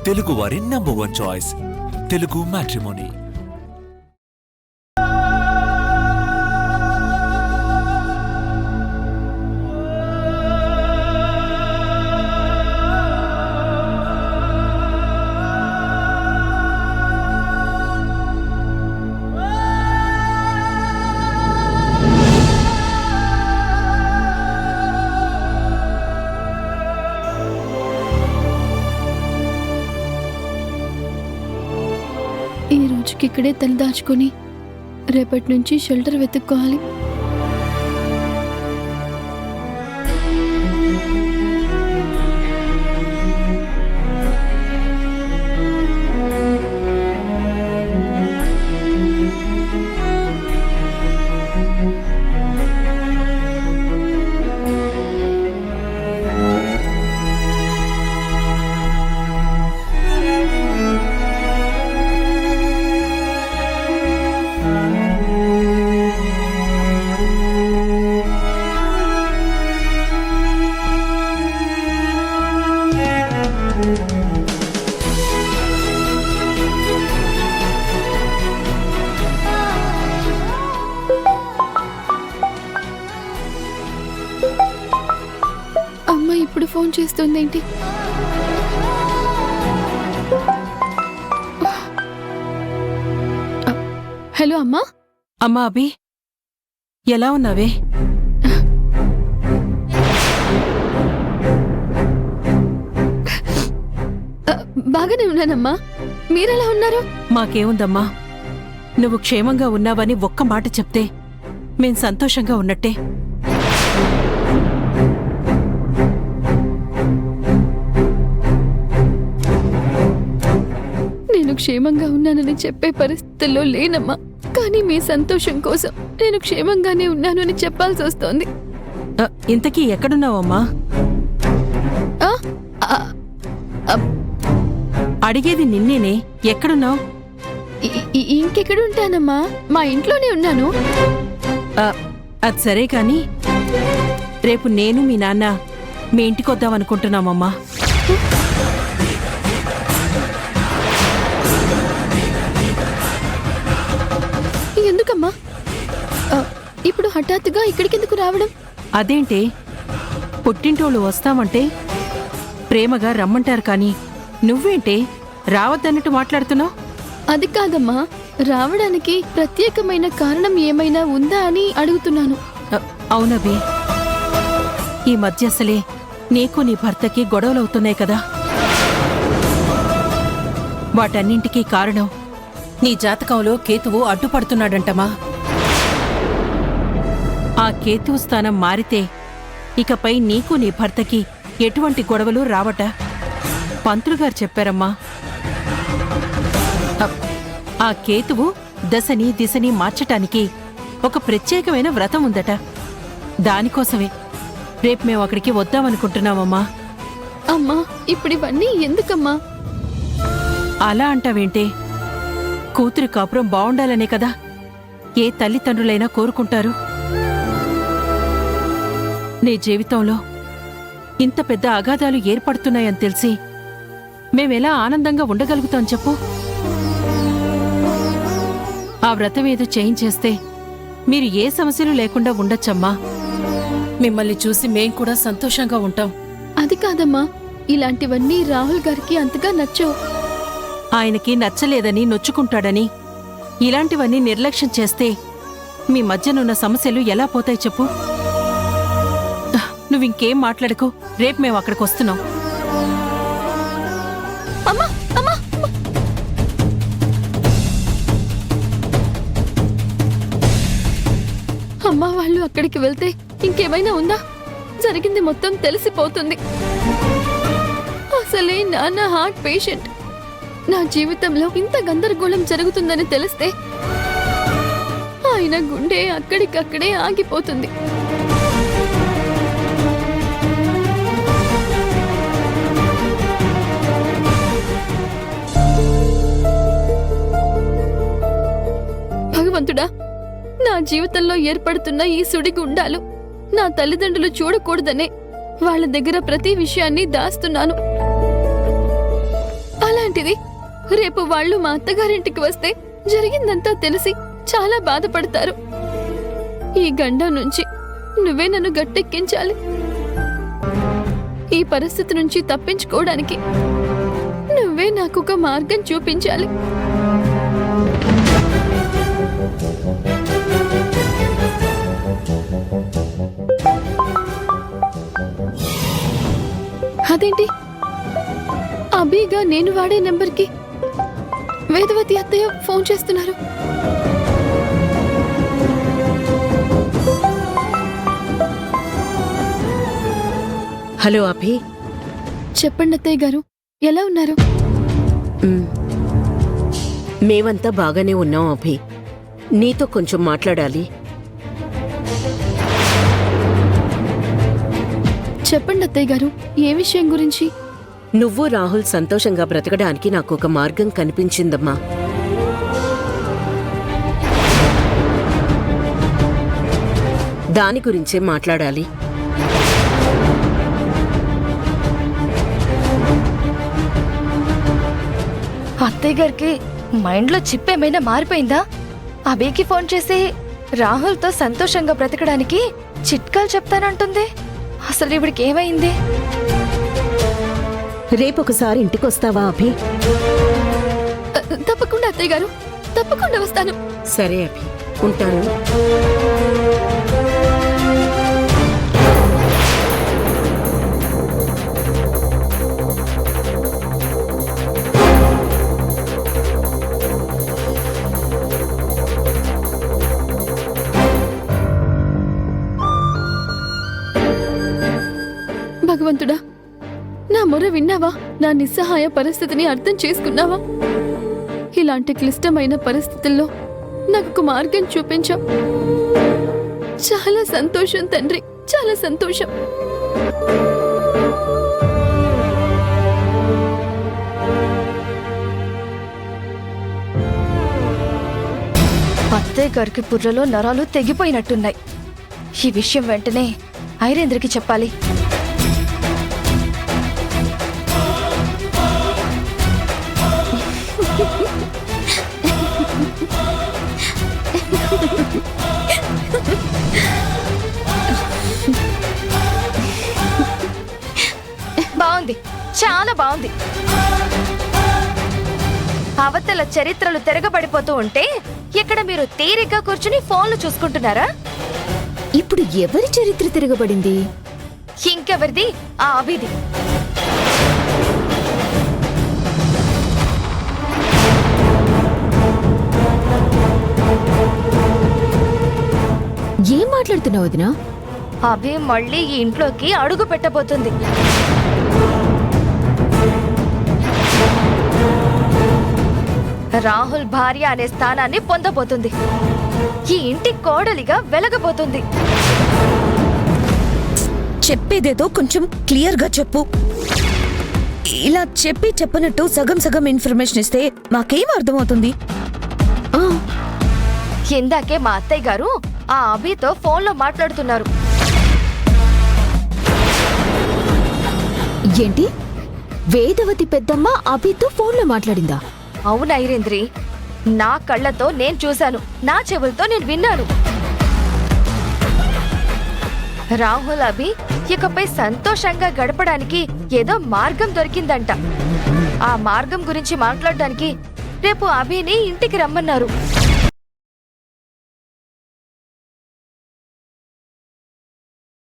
తెలుగువారి #1 choice Telugu matrimony. ఈ రోజుకి ఇక్కడే తలదాచుకొని రేపటి నుంచి షెల్టర్ వెతుక్కోవాలి. అమ్మ ఇప్పుడు ఫోన్ చేస్తుందేంటి? హలో అమ్మా. అమ్మా అభి, ఎలా ఉన్నావే? బాగానే ఉన్నానమ్మా, మీరెలా ఉన్నారు? మాకేముందమ్మా, నువ్వు క్షేమంగా ఉన్నావని ఒక్క మాట చెప్తే మేం సంతోషంగా ఉన్నట్టే. నేను క్షేమంగా ఉన్నానని చెప్పే పరిస్థితుల్లో లేనమ్మా, కానీ మీ సంతోషం కోసం నేను క్షేమంగానే ఉన్నాను అని చెప్పాల్సి వస్తోంది. ఇంతకీ ఎక్కడున్నావమ్మా? అడిగేది నిన్నేనే, ఎక్కడున్నావు? ఇంకెక్కడుంటానమ్మా, మా ఇంట్లోనే ఉన్నాను. అది సరే కాని రేపు నేను మీ నాన్న మీ ఇంటికొద్దామనుకుంటున్నామమ్మా. ఎందుకమ్మా ఇప్పుడు హఠాత్తుగా ఇక్కడికెందుకు రావడం? అదేంటే, పుట్టింటోళ్ళు వస్తామంటే ప్రేమగా రమ్మంటారు కాని నువ్వేంటే రావద్దన్నట్టు మాట్లాడుతున్నావు? అది కాదమ్మా, రావడానికి ప్రత్యేకమైన కారణం ఏమైనా ఉందా అని అడుగుతున్నాను. అవునబి, ఈ మధ్య అసలే నీకు నీ భర్తకి గొడవలవుతున్నాయి కదా. వాటన్నింటికీ కారణం నీ జాతకంలో కేతువు అడ్డుపడుతున్నాడంటమా. ఆ కేతువు స్థానం మారితే ఇకపై నీకు నీ భర్తకి ఎటువంటి గొడవలు రావట పంతులుగారు చెప్పారమ్మా. ఆ కేతువు దశని దిశని మార్చటానికి ఒక ప్రత్యేకమైన వ్రతం ఉందట. దానికోసమే రేపు మేము అక్కడికి వద్దామనుకుంటున్నామమ్మా. అమ్మా, ఇప్పుడు ఇవన్నీ ఎందుకమ్మా? అలా అంటావేంటే, కూతురి కాపురం బావుండాలనే కదా ఏ తల్లిదండ్రులైనా కోరుకుంటారు. నీ జీవితంలో ఇంత పెద్ద అగాధాలు ఏర్పడుతున్నాయని తెలిసి మేమెలా ఆనందంగా ఉండగలుగుతాం చెప్పు? ఆ వ్రతం ఏదో చేయించేస్తే మీరు ఏ సమస్యలు లేకుండా ఉండొచ్చమ్మా. మిమ్మల్ని చూసి మేం కూడా సంతోషంగా ఉంటాం. అది కాదమ్మా, ఇలాంటివన్నీ రాహుల్ గారికి అంతగా నచ్చవు. ఆయనకి నచ్చలేదని నొచ్చుకుంటాడని ఇలాంటివన్నీ నిర్లక్ష్యం చేస్తే మీ మధ్యనున్న సమస్యలు ఎలా పోతాయి చెప్పు? నువ్వింకేం మాట్లాడకు, రేపు మేము అక్కడికి వస్తున్నాం. అమ్మా, వాళ్ళు అక్కడికి వెళ్తే ఇంకేమైనా ఉందా? జరిగింది మొత్తం తెలిసిపోతుంది. అసలే నాన్న హార్ట్ పేషెంట్. నా జీవితంలో ఇంత గందరగోళం జరుగుతుందని తెలిస్తే ఆయన గుండె అక్కడికక్కడే ఆగిపోతుంది. భగవంతుడా, నా జీవితంలో ఏర్పడుతున్న ఈ సుడిగుండాలు నా తల్లిదండ్రులు చూడకూడదనే వాళ్ళ దగ్గర ప్రతి విషయాన్ని దాస్తున్నాను. అలా రేపు వాళ్ళు మా అత్తగారింటికి వస్తే జరిగిందంతా తెలిసి చాలా బాధపడతారు. ఈ గండం నుంచి నువ్వే నన్ను గట్టెక్కించాలి. ఈ పరిస్థితి నుంచి తప్పించుకోవడానికి నువ్వే నాకు ఒక మార్గం చూపించాలి. అదేంటి, అబీగా నేను వాడే నెంబర్కి వేదవతి అత్తయ్య ఫోన్ చేస్తున్నారు. హలో అభి. చెప్పండి అత్తయ్య గారు, ఎలా ఉన్నారు? మేమంతా బాగానే ఉన్నాం అభి. నీతో కొంచెం మాట్లాడాలి. చెప్పండి అత్తయ్య గారు, ఏ విషయం గురించి? నువ్వు రాహుల్ సంతోషంగా బ్రతకడానికి నాకు ఒక మార్గం కనిపించిందమ్మా. దాని గురించే మాట్లాడాలి. అత్తయ్య గారికి మైండ్లో చిప్ ఏమైనా మారిపోయిందా? అబీకి ఫోన్ చేసి రాహుల్తో సంతోషంగా బ్రతకడానికి చిట్కాలు చెప్తానంటుంది. అసలు ఇవిడికి ఏమైంది? రేపొకసారి ఇంటికొస్తావా అభి? తప్పకుండా అత్తయ్య గారు, తప్పకుండా వస్తాను. సరే అభి, ఉంటాను. భగవంతుడా, నా మొర విన్నావా? నా నిస్సహాయ పరిస్థితిని అర్థం చేసుకున్నావా? ఇలాంటి క్లిష్టమైన పరిస్థితుల్లో నాకు ఒక మార్గం చూపించావు. చాలా సంతోషం తండ్రి, చాలా సంతోషం. అత్తయ్య గారికి బుర్రలో నరాలు తెగిపోయినట్టున్నాయి. ఈ విషయం వెంటనే ఐరేంద్రకి చెప్పాలి. బాగుంది, చాలా బాగుంది. అవతల చరిత్రలు తిరగబడిపోతూ ఉంటే ఇక్కడ మీరు తీరిగ్గా కూర్చుని ఫోన్లు చూసుకుంటున్నారా? ఇప్పుడు ఎవరి చరిత్ర తిరగబడింది? ఇంకెవరిది? ఆ అభిది. ఏం మాట్లాడుతున్నావు వదినా? అభి మళ్ళీ ఈ ఇంట్లోకి అడుగు పెట్టబోతుంది. రాహుల్ భార్య అనే స్థానాన్ని పొందబోతుంది. ఈ ఇంటి కోడలిగా వెలగబోతుంది. చెప్పేదేదో కొంచెం క్లియర్ గా చెప్పు. ఇలా చెప్పనట్టు సగం సగం ఇన్ఫర్మేషన్ ఇస్తే మాకేం అర్థమవుతుంది? ఇందాకే మా అత్తయ్య గారు ఆ అభితో ఫోన్లో మాట్లాడుతున్నారు. ఏంటి, వేదవతి పెద్దమ్మ అభితో ఫోన్లో మాట్లాడిందా? అవును ఐరేంద్రి, నా కళ్ళతో నేను చూశాను, నా చెవులతో నేను విన్నాను. రాహుల్ అభి ఇకపై సంతోషంగా గడపడానికి ఏదో మార్గం దొరికిందంట. ఆ మార్గం గురించి మాట్లాడడానికి రేపు అభిని ఇంటికి రమ్మన్నారు.